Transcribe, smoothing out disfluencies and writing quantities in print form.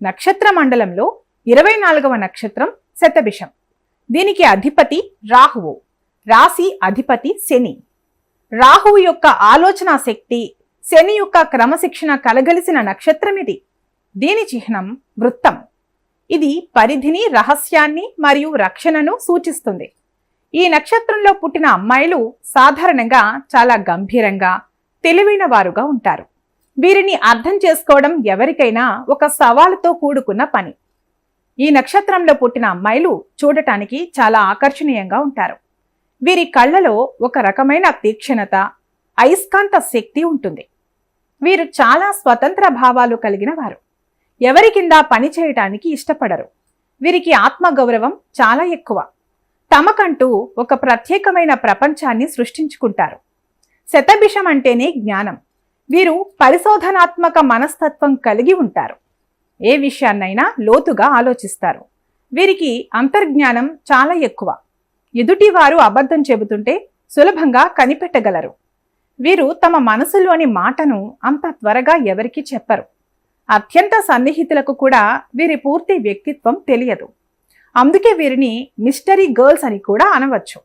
నక్షత్ర మండలంలో 24వ నక్షత్రం శతభిషం. దీనికి అధిపతి రాహువు, రాశి అధిపతి శని. రాహువు యొక్క ఆలోచన శక్తి, శని యొక్క క్రమశిక్షణ కలగలిసిన నక్షత్రం ఇది. దీని చిహ్నం వృత్తం. ఇది పరిధిని, రహస్యాన్ని మరియు రక్షణను సూచిస్తుంది. ఈ నక్షత్రంలో పుట్టిన అమ్మాయిలు సాధారణంగా చాలా గంభీరంగా, తెలివైన వారుగా ఉంటారు. వీరిని అర్థం చేసుకోవడం ఎవరికైనా ఒక సవాలుతో కూడుకున్న పని. ఈ నక్షత్రంలో పుట్టిన అమ్మాయిలు చూడటానికి చాలా ఆకర్షణీయంగా ఉంటారు. వీరి కళ్ళలో ఒక రకమైన తీక్షణత, అయస్కాంత శక్తి ఉంటుంది. వీరు చాలా స్వతంత్ర భావాలు కలిగిన వారు. ఎవరి కింద పని చేయటానికి ఇష్టపడరు. వీరికి ఆత్మగౌరవం చాలా ఎక్కువ. తమకంటూ ఒక ప్రత్యేకమైన ప్రపంచాన్ని సృష్టించుకుంటారు. శతభిషం అంటేనే జ్ఞానం. వీరు పరిశోధనాత్మక మనస్తత్వం కలిగి ఉంటారు. ఏ విషయాన్నైనా లోతుగా ఆలోచిస్తారు. వీరికి అంతర్జ్ఞానం చాలా ఎక్కువ. ఎదుటివారు అబద్ధం చెబుతుంటే సులభంగా కనిపెట్టగలరు. వీరు తమ మనసులోని మాటను అంత త్వరగా ఎవరికీ చెప్పరు. అత్యంత సన్నిహితులకు కూడా వీరి పూర్తి వ్యక్తిత్వం తెలియదు. అందుకే వీరిని మిస్టరీ గర్ల్స్ అని కూడా అనవచ్చు.